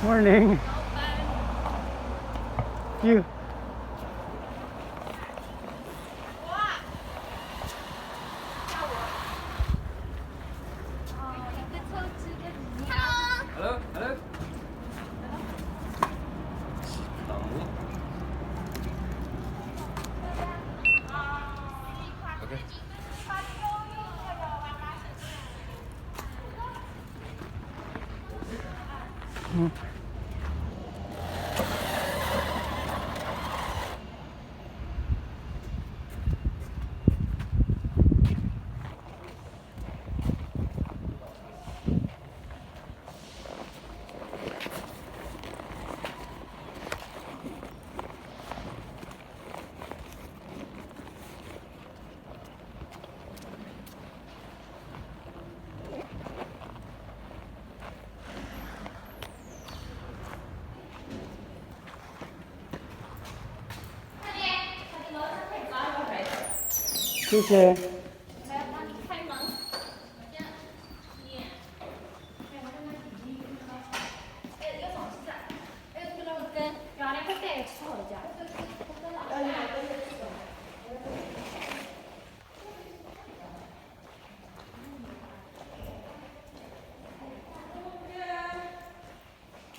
Morning. You. Hello, hello. Okay. Okay.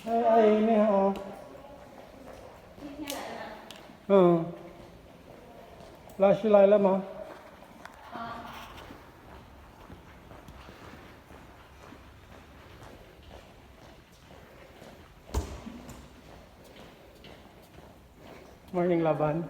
Ai, 你好。老师来了吗？Morning, Laban.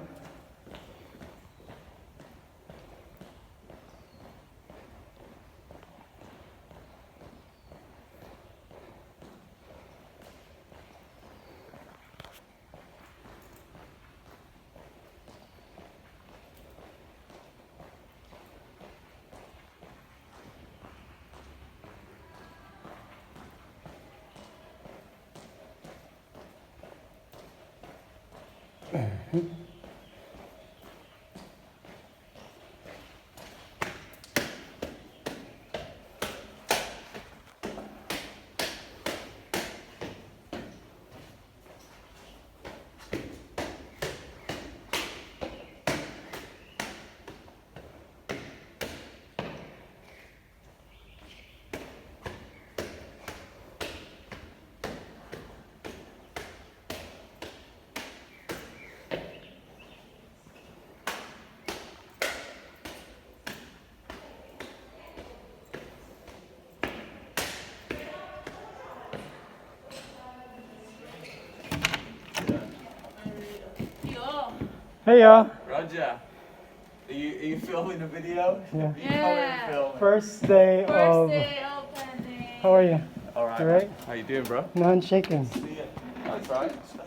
Hey, Roger. Are you filming a video? Yeah. Yeah. Filming. First day of. First day opening. How are you? All right. You right? How you doing, bro? No, I'm shaking. See ya. That's right.